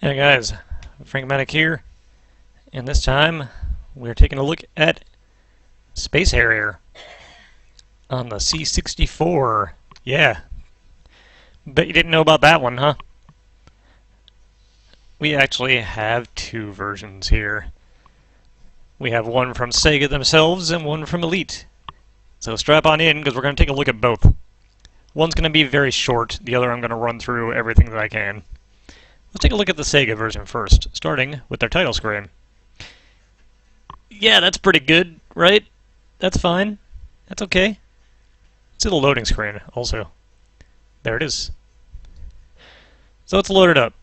Hey guys, Frankomatic here, and this time we're taking a look at Space Harrier on the C64. Yeah, bet you didn't know about that one, huh? We actually have two versions here. We have one from Sega themselves and one from Elite. So strap on in because we're going to take a look at both. One's going to be very short, the other I'm going to run through everything that I can. Let's take a look at the Sega version first, starting with their title screen. Yeah, that's pretty good, right? That's fine. That's okay. Let's see the loading screen, also. There it is. So let's load it up.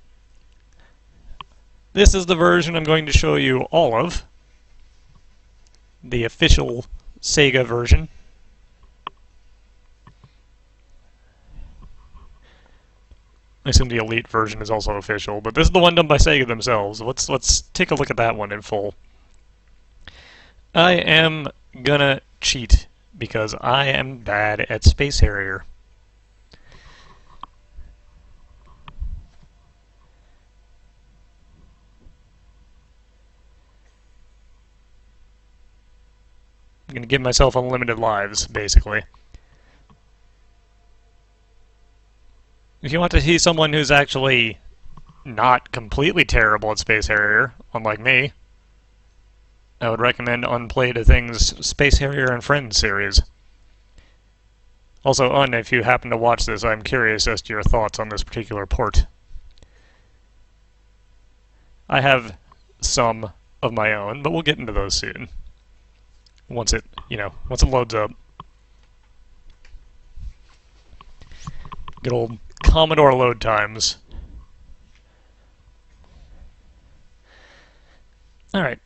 This is the version I'm going to show you all of. The official Sega version. I assume the Elite version is also official, but this is the one done by Sega themselves. Let's take a look at that one in full. I am gonna cheat because I am bad at Space Harrier. I'm gonna give myself unlimited lives, basically. If you want to see someone who's actually not completely terrible at Space Harrier, unlike me, I would recommend Unplayed Things Space Harrier and Friends series. Also, if you happen to watch this, I'm curious as to your thoughts on this particular port. I have some of my own, but we'll get into those soon. Once it loads up. Good old Commodore load times. Alright,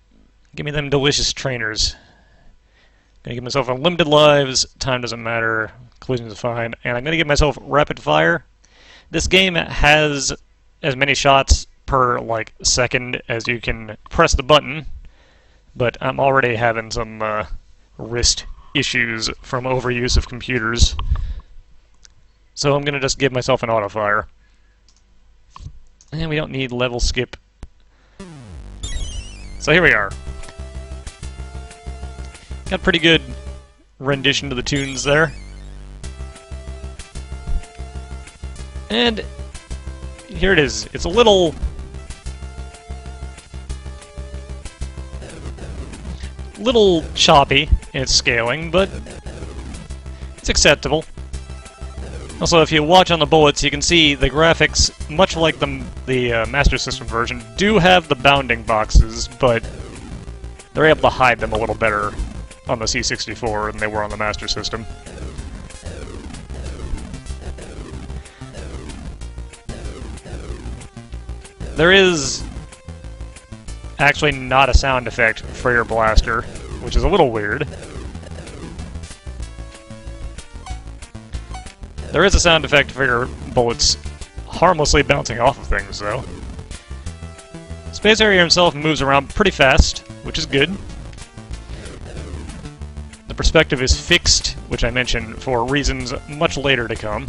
give me them delicious trainers. Gonna give myself unlimited lives, time doesn't matter, collisions are fine, and I'm gonna give myself rapid fire. This game has as many shots per, second as you can press the button, but I'm already having some wrist issues from overuse of computers. So I'm going to just give myself an auto-fire. And we don't need level skip. So here we are. Got pretty good rendition to the tunes there. And here it is. It's a little choppy in its scaling, but it's acceptable. Also, if you watch on the bullets, you can see the graphics, much like the Master System version, do have the bounding boxes, but they're able to hide them a little better on the C64 than they were on the Master System. There is actually not a sound effect for your blaster, which is a little weird. There is a sound effect for your bullets harmlessly bouncing off of things, though. Space Harrier himself moves around pretty fast, which is good. The perspective is fixed, which I mentioned for reasons much later to come.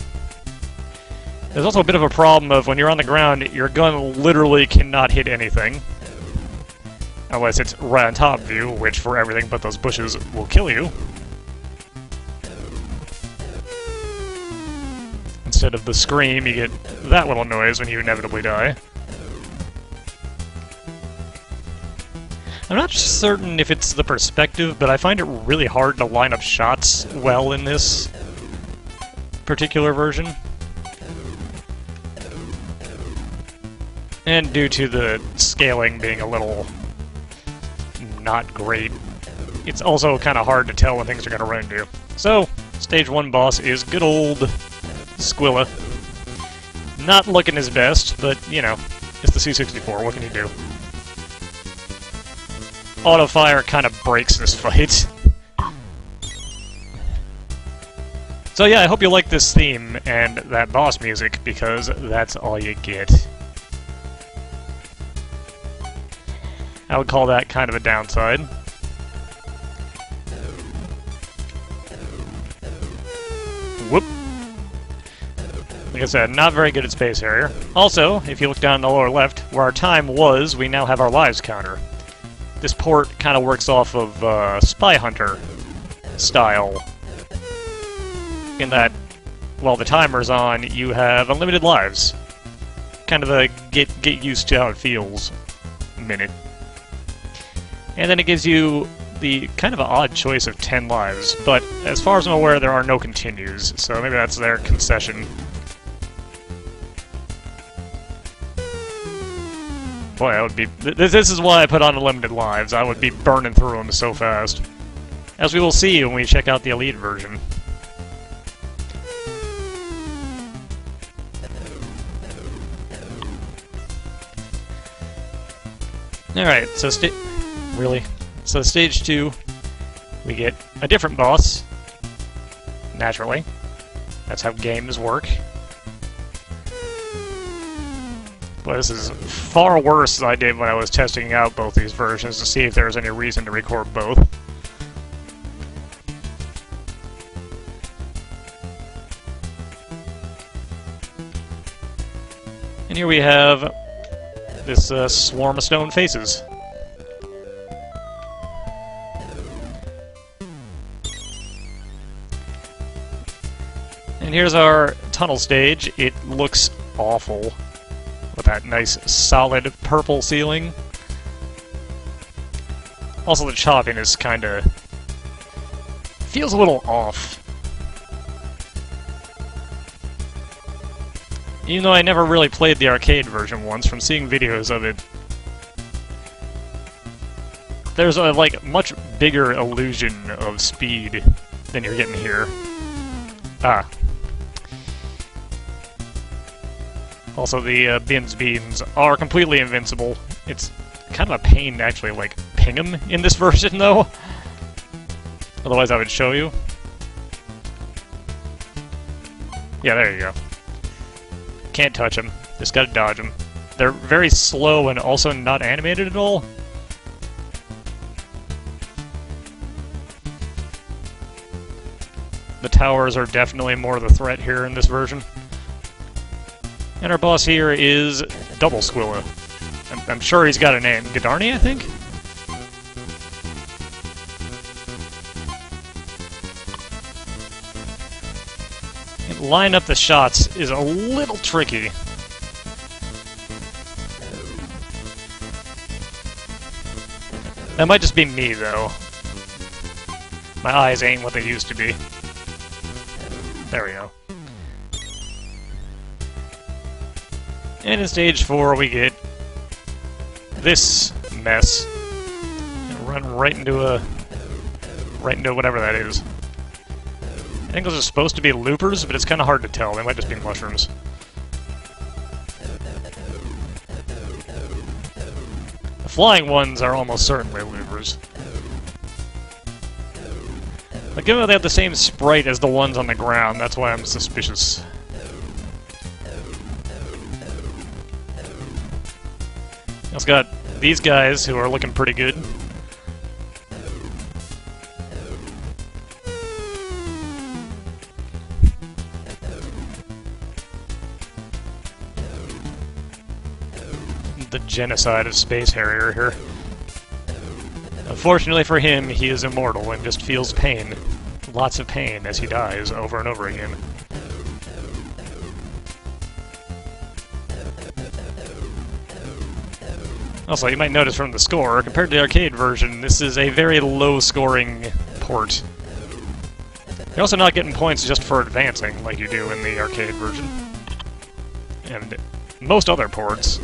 There's also a bit of a problem of when you're on the ground, your gun literally cannot hit anything. Unless it's right on top of you, which for everything but those bushes will kill you. Instead of the scream, you get that little noise when you inevitably die. I'm not certain if it's the perspective, but I find it really hard to line up shots well in this particular version. And due to the scaling being a little not great, it's also kind of hard to tell when things are going to run into you. So, Stage 1 boss is good old Squilla. Not looking his best, but, you know, it's the C64, what can you do? Auto-fire kind of breaks this fight. So yeah, I hope you like this theme and that boss music, because that's all you get. I would call that kind of a downside. Whoop. Like I said, not very good at Space Harrier. Also, if you look down in the lower left, where our time was, we now have our lives counter. This port kind of works off of Spy Hunter style, in that while the timer's on, you have unlimited lives. Kind of a get used to how it feels minute. And then it gives you the kind of an odd choice of 10 lives, but as far as I'm aware, there are no continues, so maybe that's their concession. Boy, I would be... This is why I put on unlimited lives. I would be burning through them so fast. As we will see when we check out the Elite version. Alright, so really? So stage 2, we get a different boss. Naturally. That's how games work. But this is far worse than I did when I was testing out both these versions to see if there was any reason to record both. And here we have this swarm of stone faces. And here's our tunnel stage. It looks awful with that nice solid purple ceiling. Also, the chopping is kinda... feels a little off. Even though I never really played the arcade version once, from seeing videos of it, there's a, like, much bigger illusion of speed than you're getting here. Ah. Also, the Bin's beams are completely invincible. It's kind of a pain to actually, like, ping them in this version, though. Otherwise, I would show you. Yeah, there you go. Can't touch them. Just gotta dodge them. They're very slow and also not animated at all. The towers are definitely more the threat here in this version. And our boss here is Double Squilla. I'm sure he's got a name. Gadarni, I think? And line up the shots is a little tricky. That might just be me, though. My eyes ain't what they used to be. There we go. And in stage 4, we get this mess. And run right into whatever that is. I think those are supposed to be loopers, but it's kind of hard to tell. They might just be mushrooms. The flying ones are almost certainly loopers. But given that they have the same sprite as the ones on the ground, that's why I'm suspicious. It's got these guys who are looking pretty good. The genocide of Space Harrier here. Unfortunately for him, he is immortal and just feels pain. Lots of pain as he dies over and over again. Also, you might notice from the score, compared to the arcade version, this is a very low-scoring port. You're also not getting points just for advancing, like you do in the arcade version. And most other ports.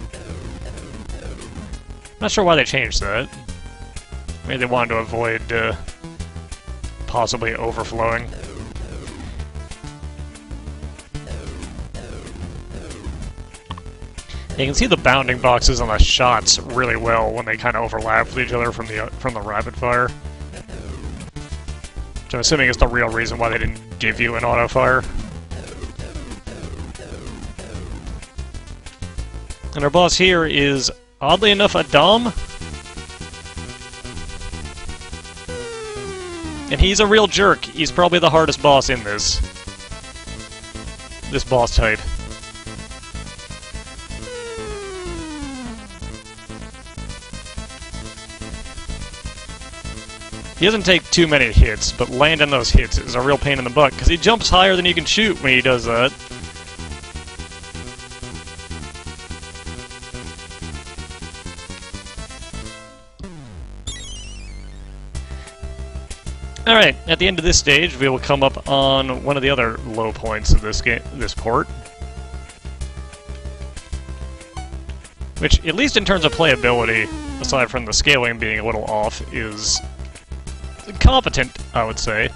Not sure why they changed that. Maybe they wanted to avoid possibly overflowing. You can see the bounding boxes on the shots really well when they kind of overlap with each other from the rapid fire. Which I'm assuming is the real reason why they didn't give you an auto fire. And our boss here is, oddly enough, a Dom. And he's a real jerk. He's probably the hardest boss in this boss type. He doesn't take too many hits, but landing those hits is a real pain in the butt, because he jumps higher than you can shoot when he does that. Alright, at the end of this stage, we will come up on one of the other low points of this port. Which, at least in terms of playability, aside from the scaling being a little off, is competent, I would say.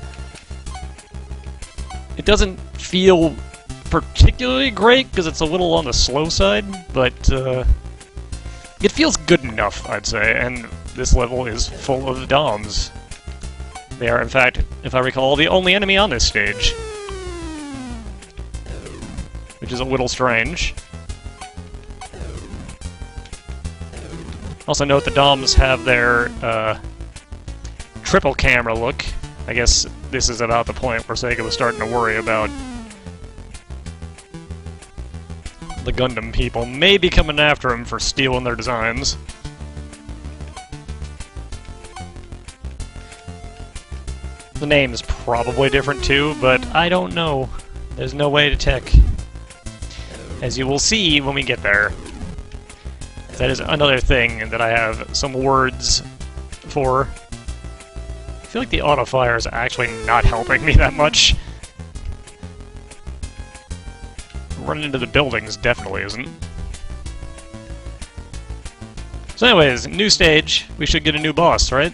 It doesn't feel particularly great, because it's a little on the slow side, but it feels good enough, I'd say, and this level is full of DOMs. They are, in fact, if I recall, the only enemy on this stage. Which is a little strange. Also note the DOMs have their triple camera look. I guess this is about the point where Sega was starting to worry about the Gundam people maybe coming after them for stealing their designs. The name is probably different too, but I don't know. There's no way to check. As you will see when we get there. That is another thing that I have some words for. I feel like the auto-fire is actually not helping me that much. Running into the buildings definitely isn't. So anyways, new stage. We should get a new boss, right?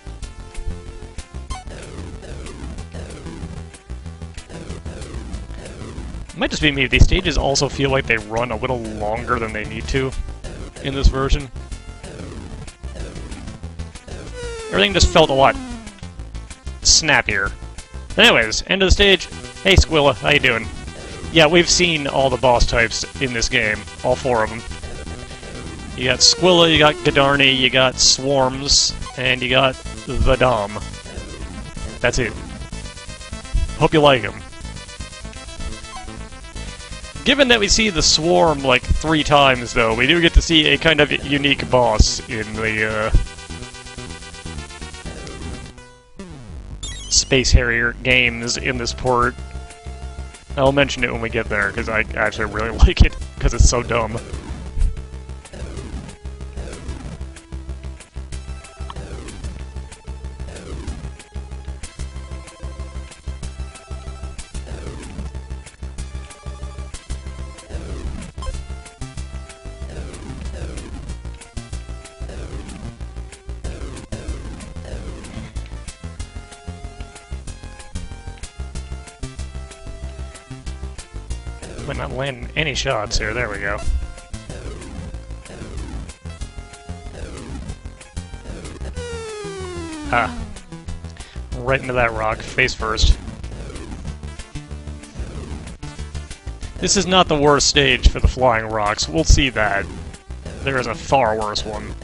Might just be me. These stages also feel like they run a little longer than they need to in this version. Everything just felt a lot snappier. Anyways, end of the stage. Hey Squilla, how you doing? Yeah, we've seen all the boss types in this game. All four of them. You got Squilla, you got Ghidarni, you got Swarms, and you got the Dom. That's it. Hope you like them. Given that we see the Swarm like 3 times, though, we do get to see a kind of unique boss in the Space Harrier games in this port. I'll mention it when we get there, because I actually really like it, because it's so dumb. We're not landing any shots here. There we go. Ah. Right into that rock, face first. This is not the worst stage for the flying rocks. We'll see that. There is a far worse one.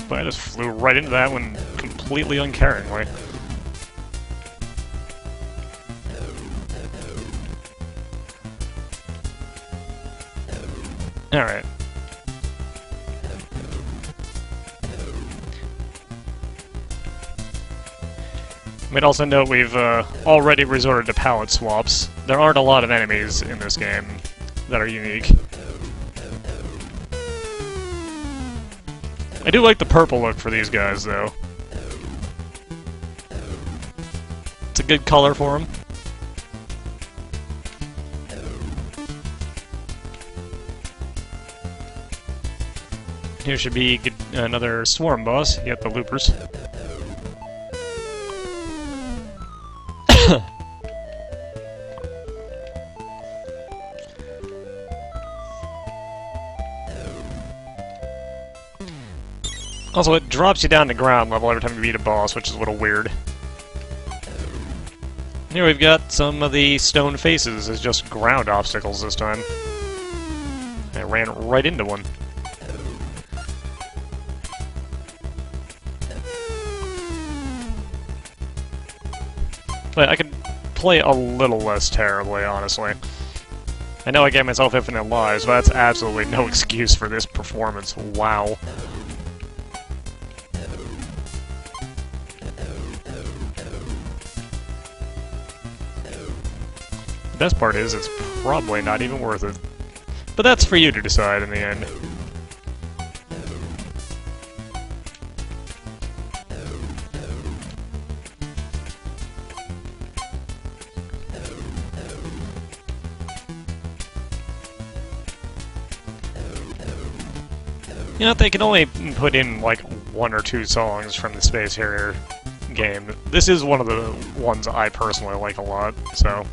But I just flew right into that one completely uncaringly. Alright. We'd also note we've already resorted to palette swaps. There aren't a lot of enemies in this game that are unique. I do like the purple look for these guys, though. It's a good color for them. Here should be another Swarm boss. You got the loopers. Also, it drops you down to ground level every time you beat a boss, which is a little weird. Here we've got some of the stone faces as just ground obstacles this time. I ran right into one. But I could play a little less terribly, honestly. I know I gave myself infinite lives, but that's absolutely no excuse for this performance. Wow. The best part is, it's probably not even worth it. But that's for you to decide in the end. You know, they can only put in, like, 1 or 2 songs from the Space Harrier game. This is one of the ones I personally like a lot, so...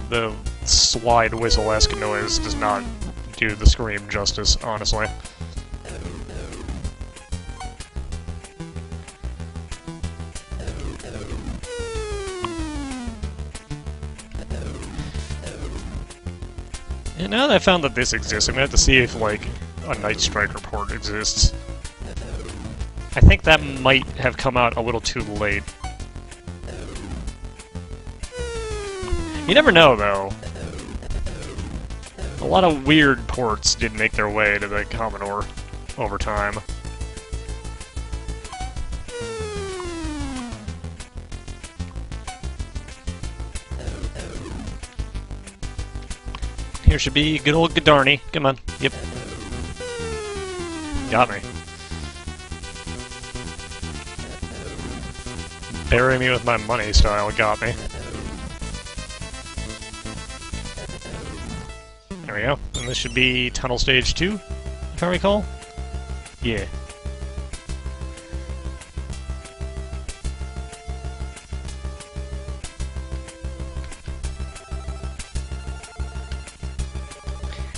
The slide whistle-esque noise does not do the scream justice, honestly. And now that I found that this exists, I'm gonna have to see if, like, a Night Striker port exists. I think that might have come out a little too late. You never know, though. A lot of weird ports did make their way to the Commodore over time. Here should be good old Godarny. Come on. Yep. Got me. Bury me with my money style got me. There we go. And this should be Tunnel Stage 2, if I recall. Yeah.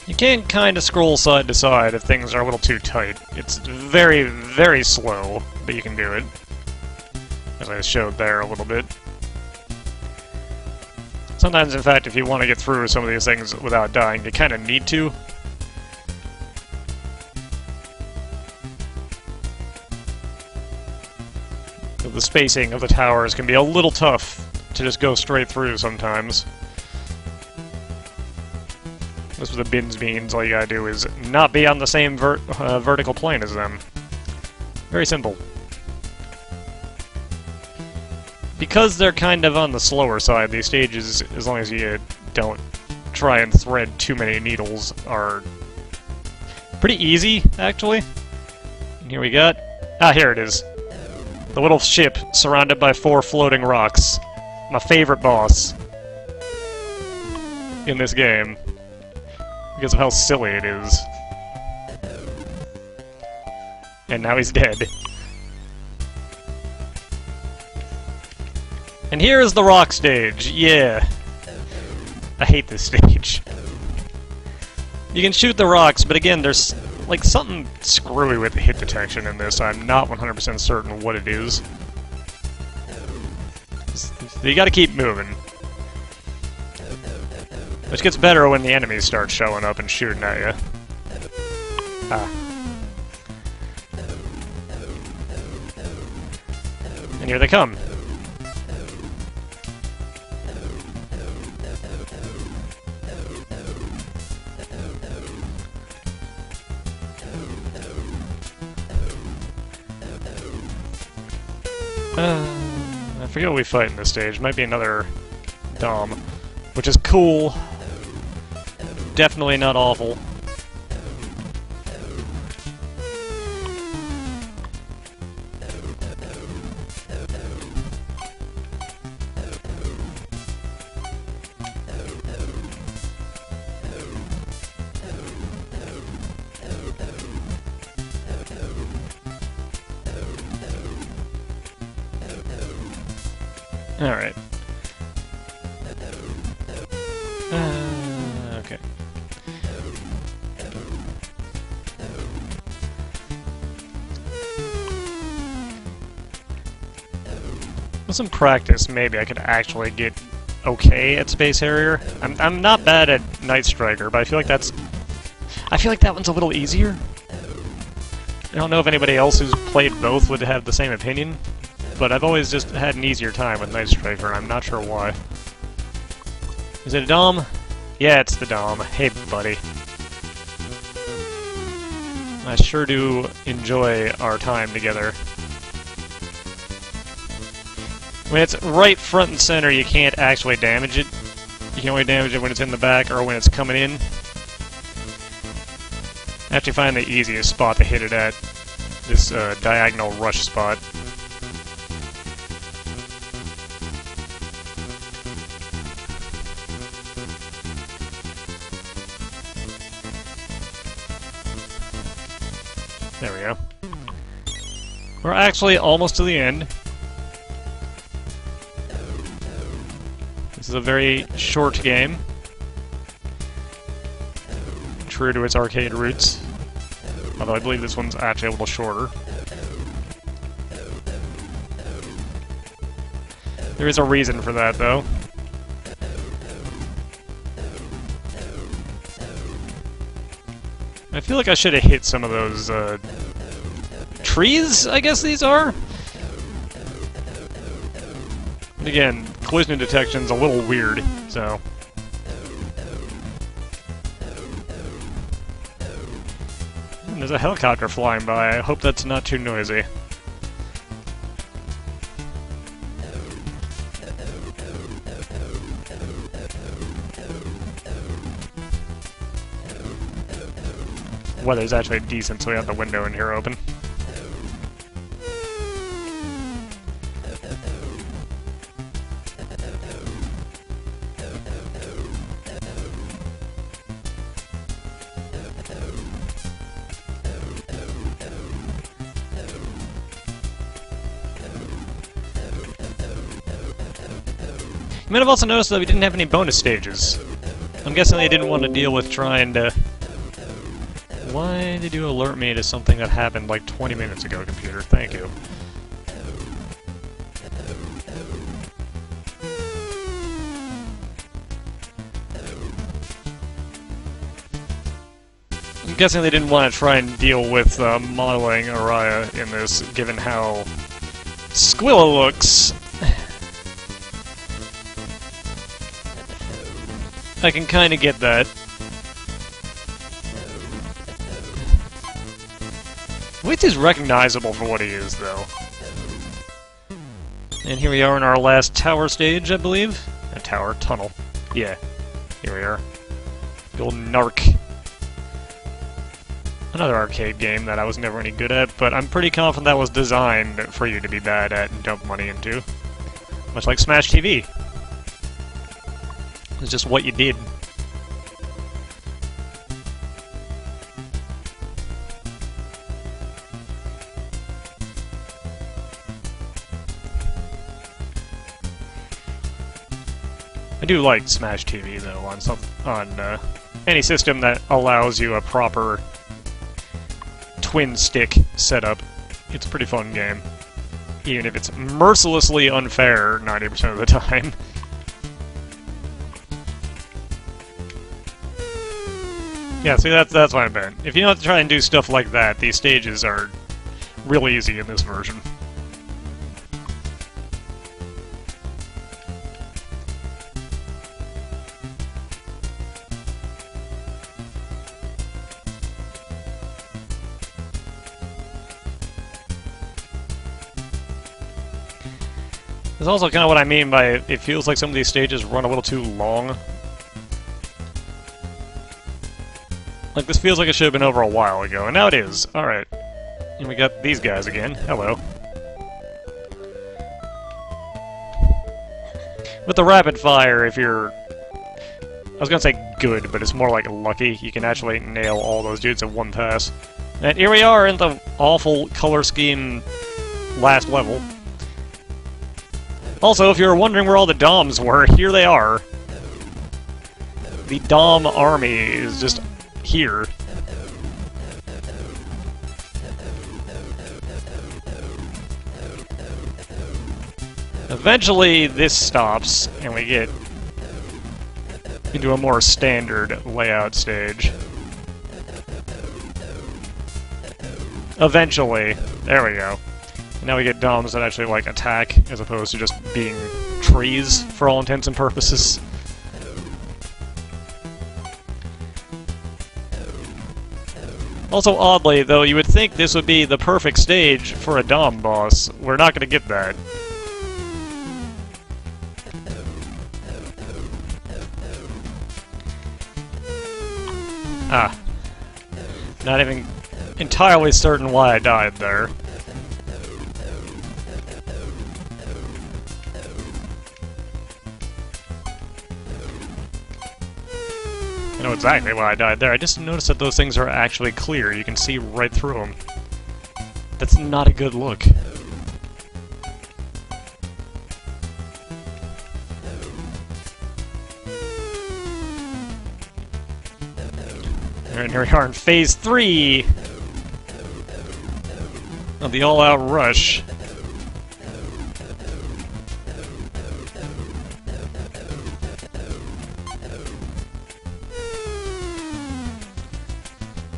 You can kind of scroll side to side if things are a little too tight. It's very, very slow, but you can do it. As I showed there a little bit. Sometimes, in fact, if you want to get through some of these things without dying, you kind of need to. The spacing of the towers can be a little tough to just go straight through sometimes. This with the bins beans, all you gotta do is not be on the same vertical plane as them. Very simple. Because they're kind of on the slower side, these stages, as long as you don't try and thread too many needles, are pretty easy, actually. And here we got... Ah, here it is. The little ship surrounded by 4 floating rocks. My favorite boss in this game. Because of how silly it is. And now he's dead. And here is the rock stage. Yeah. I hate this stage. You can shoot the rocks, but again, there's like something screwy with hit detection in this. I'm not 100% certain what it is. You gotta keep moving. Which gets better when the enemies start showing up and shooting at you. Ah. And here they come. I forget what we fight in this stage. Might be another Dom, which is cool. Definitely not awful. Alright. Okay. With some practice, maybe I could actually get okay at Space Harrier. I'm not bad at Night Striker, but I feel like that one's a little easier. I don't know if anybody else who's played both would have the same opinion. but I've always just had an easier time with Night Striker, and I'm not sure why. Is it a Dom? Yeah, it's the Dom. Hey, buddy. I sure do enjoy our time together. When it's right front and center, you can't actually damage it. You can only damage it when it's in the back or when it's coming in. I have to find the easiest spot to hit it at. This diagonal rush spot. There we go. We're actually almost to the end. This is a very short game. True to its arcade roots. Although I believe this one's actually a little shorter. There is a reason for that, though. I feel like I should have hit some of those, trees, I guess these are? And again, collision detection's a little weird, so... There's a helicopter flying by. I hope that's not too noisy. Weather's actually decent, so we have the window in here open. You might have also noticed that we didn't have any bonus stages. I'm guessing they didn't want to deal with trying to... Why did you alert me to something that happened like 20 minutes ago, computer? Thank you. I'm guessing they didn't want to try and deal with modeling Araya in this, given how Squilla looks. I can kind of get that. Witch is recognizable for what he is, though. And here we are in our last tower stage, I believe. A tower, tunnel. Yeah, here we are. The old Narc. Another arcade game that I was never any good at, but I'm pretty confident that was designed for you to be bad at and dump money into. Much like Smash TV. It's just what you did. I do like Smash TV though on any system that allows you a proper twin stick setup. It's a pretty fun game, even if it's mercilessly unfair 90% of the time. Yeah, see, that's what I meant. If you don't have to try and do stuff like that, these stages are real easy in this version. That's also kind of what I mean by it feels like some of these stages run a little too long. Like, this feels like it should have been over a while ago, and now it is. Alright. And we got these guys again. Hello. With the rapid fire, if you're... I was gonna say good, but it's more like lucky. You can actually nail all those dudes in one pass. And here we are in the awful color scheme last level. Also, if you're wondering where all the DOMs were, here they are. The DOM army is just here. Eventually, this stops, and we get into a more standard layout stage. Eventually. There we go. Now we get DOMs that actually, like, attack, as opposed to just being trees, for all intents and purposes. Also, oddly, though, you would think this would be the perfect stage for a DOM boss. We're not going to get that. Ah. Not even entirely certain why I died there. I know exactly why I died there. I just noticed that those things are actually clear. You can see right through them. That's not a good look. Alright, here we are in Phase 3 of the all-out rush.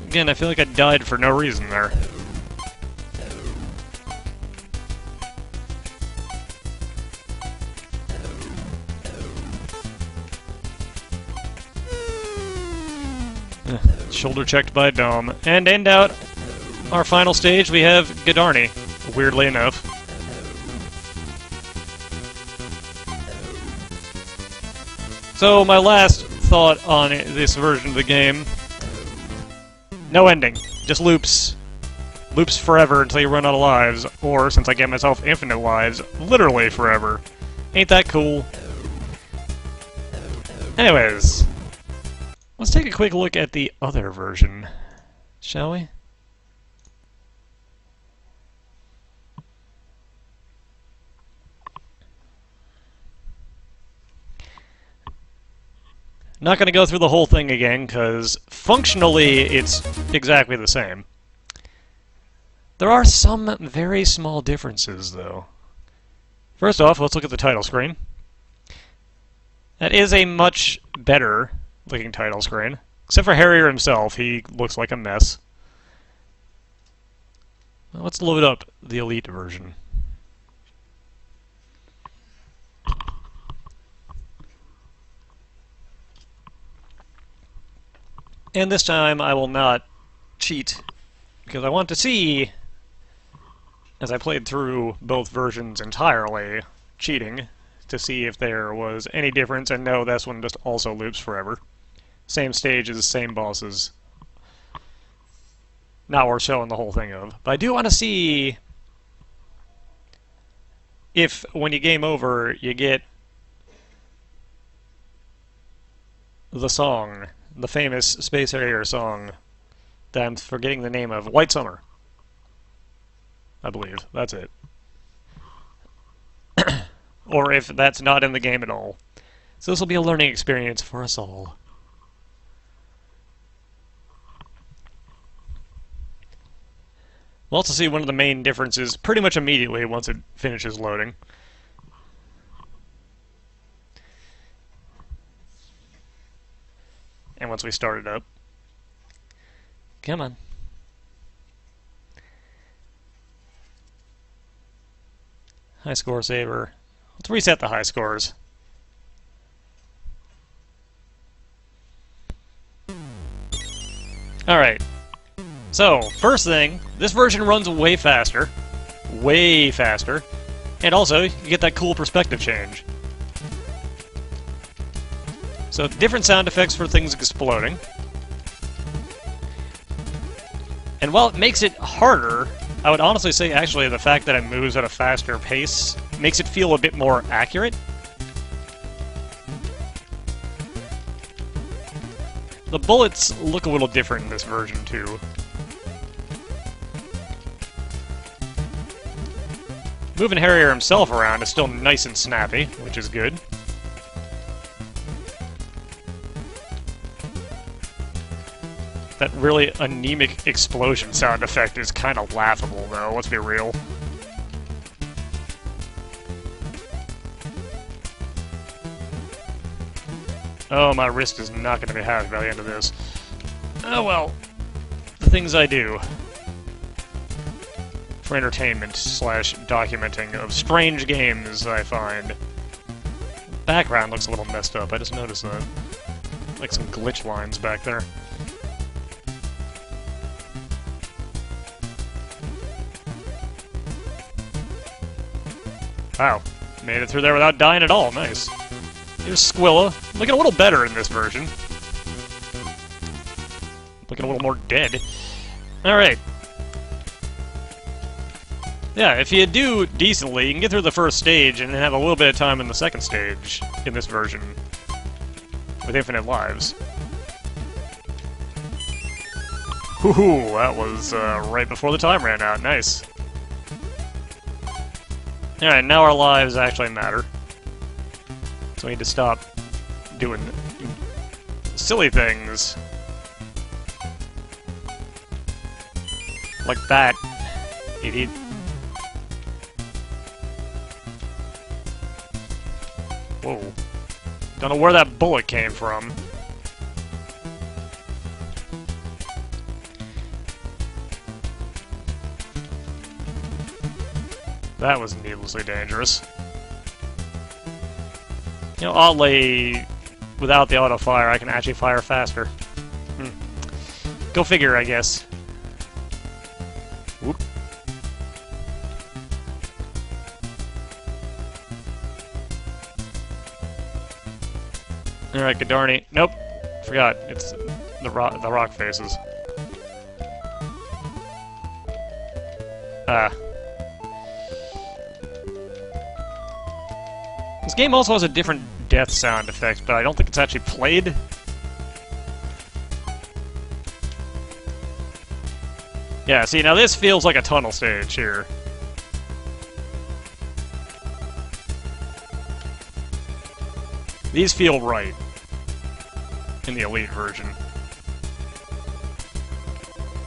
Again, I feel like I died for no reason there. Shoulder checked by Dome. And end out our final stage, we have Ghidarni, weirdly enough. So, my last thought on this version of the game: no ending. Just loops. Loops forever until you run out of lives, or, since I gave myself infinite lives, literally forever. Ain't that cool? Anyways, let's take a quick look at the other version, shall we? Not going to go through the whole thing again, because functionally it's exactly the same. There are some very small differences, though. First off, let's look at the title screen. That is a much better looking title screen. Except for Harrier himself, he looks like a mess. Well, let's load up the Elite version. And this time I will not cheat, because I want to see, as I played through both versions entirely, cheating, to see if there was any difference, and no, this one just also loops forever. Same stages, same bosses. Not worth showing the whole thing of. But I do want to see if, when you game over, you get the song, the famous Space Harrier song that I'm forgetting the name of. White Summer, I believe. That's it. Or if that's not in the game at all. So this will be a learning experience for us all. We'll also see one of the main differences pretty much immediately once it finishes loading. And once we start it up. Come on. High score saver. Let's reset the high scores. Alright. So, first thing, this version runs way faster. Way faster. And also, you get that cool perspective change. So, different sound effects for things exploding. And while it makes it harder, I would honestly say actually the fact that it moves at a faster pace makes it feel a bit more accurate. The bullets look a little different in this version too. Moving Harrier himself around is still nice and snappy, which is good. That really anemic explosion sound effect is kind of laughable, though, let's be real. Oh, my wrist is not going to be happy by the end of this. Oh well, the things I do. for entertainment slash documenting of strange games I find. Background looks a little messed up, I just noticed that. Like some glitch lines back there. Wow, made it through there without dying at all, nice. Here's Squilla, looking a little better in this version. Looking a little more dead. Alright. Yeah, if you do decently, you can get through the first stage and then have a little bit of time in the second stage in this version with infinite lives. Whoo, that was right before the time ran out. Nice. Alright, now our lives actually matter. So we need to stop doing silly things. Like that, idiot. Whoa. Don't know where that bullet came from. That was needlessly dangerous. You know, oddly, without the auto-fire, I can actually fire faster. Go figure, I guess. Whoop. Alright, Godarny. Nope. Forgot. It's the rock faces. This game also has a different death sound effect, but I don't think it's actually played. Yeah, see, now this feels like a tunnel stage here. These feel right in the Elite version.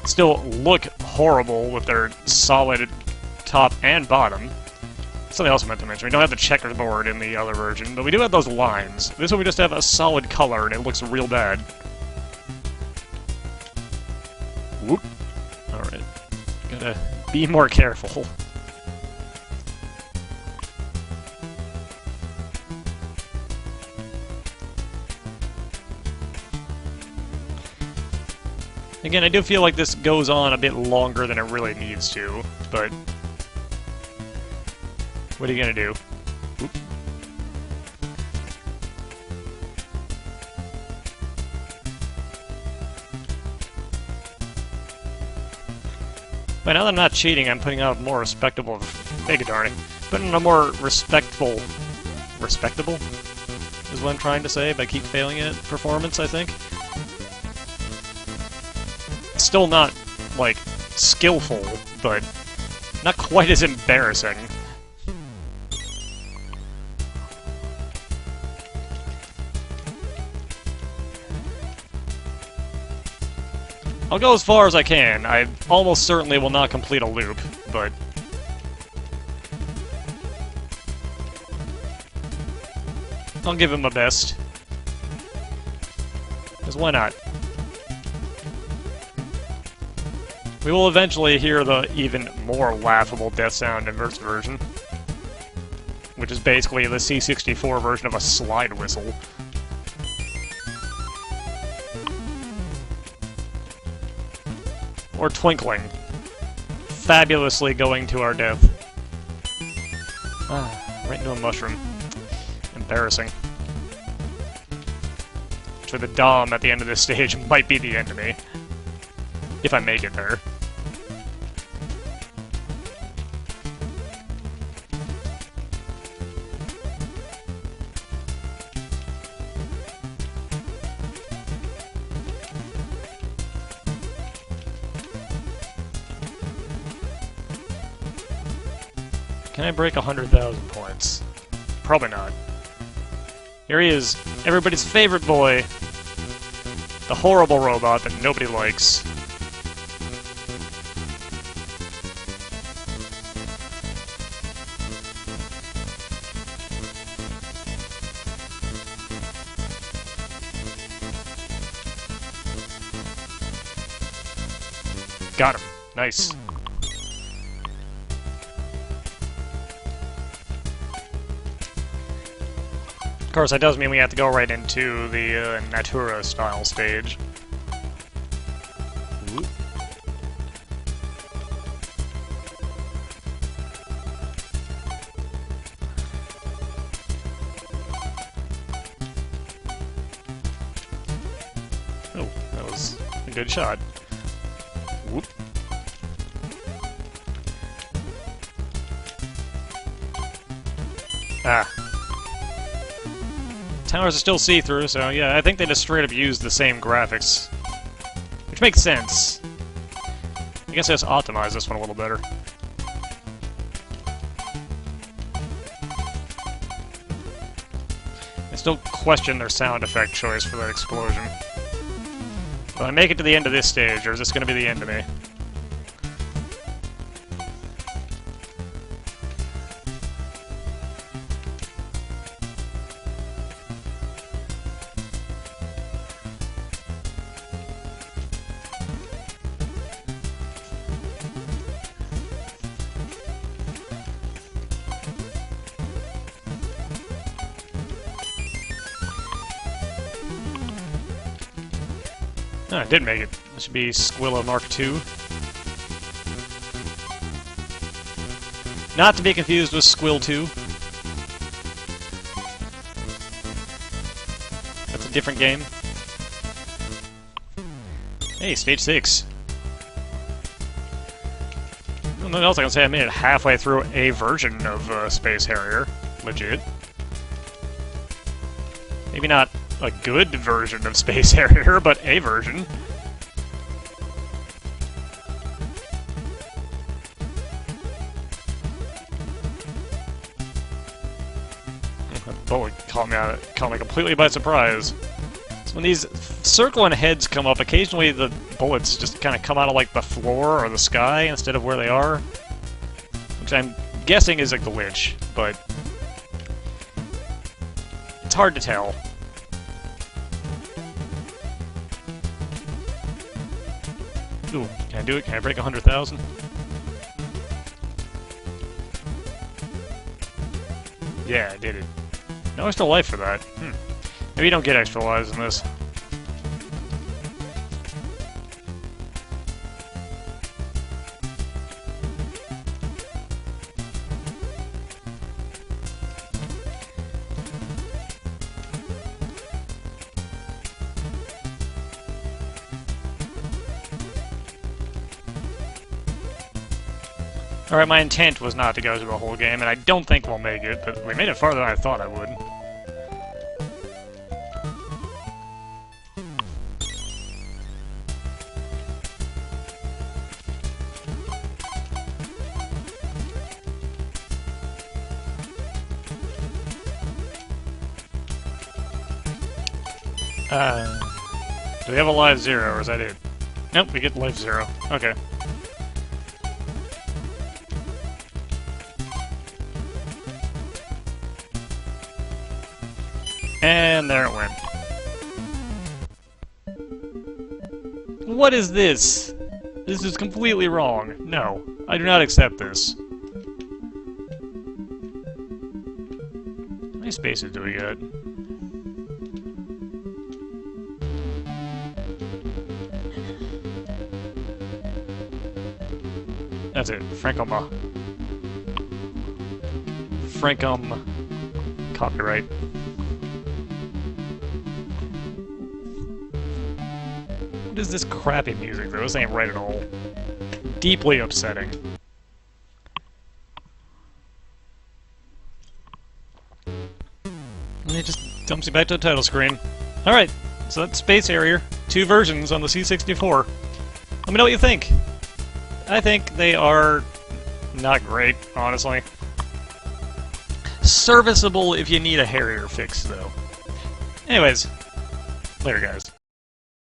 Still look horrible with their solid top and bottom. Something else I meant to mention, we don't have the checkerboard in the other version, but we do have those lines. This one we just have a solid color and it looks real bad. Whoop. Alright. Gotta be more careful. Again, I do feel like this goes on a bit longer than it really needs to, but what are you gonna do? Oop. But now that I'm not cheating, I'm putting out more respectable... Hey, Godarny. Putting a more respectful... Respectable? Is what I'm trying to say, by keep failing at performance, I think. Still not, like, skillful, but not quite as embarrassing. I'll go as far as I can. I almost certainly will not complete a loop, but... I'll give him my best. Because why not? We will eventually hear the even more laughable death sound in first version. Which is basically the C64 version of a slide whistle. Or twinkling. Fabulously going to our death. Ah, right into a mushroom. Embarrassing. Actually, the Dom at the end of this stage might be the enemy. If I make it there. Can I break 100,000 points? Probably not. Here he is, everybody's favorite boy. The horrible robot that nobody likes. Got him. Nice. course, that does mean we have to go right into the Natura-style stage. Ooh. Oh, that was a good shot. Whoop. Ah. Towers are still see-through, so yeah, I think they just straight up used the same graphics. Which makes sense. I guess I just optimized this one a little better. I still question their sound effect choice for that explosion. Will I make it to the end of this stage, or is this going to be the end of me? Oh, I did make it. This should be Squilla Mark II. Not to be confused with Squill 2. That's a different game. Hey, stage 6. Nothing else I can say. I made it halfway through a version of Space Harrier. Legit. Maybe not a good version of Space Harrier, but a version. That bullet caught me completely by surprise. So when these circling heads come up, occasionally the bullets just kind of come out of like the floor or the sky instead of where they are, which I'm guessing is a glitch, but it's hard to tell. Ooh, can I do it? Can I break 100,000? Yeah, I did it. No extra life for that. Maybe you don't get extra lives in this. Alright, my intent was not to go through the whole game, and I don't think we'll make it, but we made it farther than I thought I would. Do we have a life 0, or is that it? Nope, we get life 0. Okay. And there it went. What is this? This is completely wrong. No, I do not accept this. How many spaces do we got? That's it. Frankom. Copyright. What is this crappy music, though? This ain't right at all. Deeply upsetting. And it just dumps you back to the title screen. Alright, so that's Space Harrier. 2 versions on the C64. Let me know what you think. I think they are not great, honestly. Serviceable if you need a Harrier fix, though. Anyways, later, guys.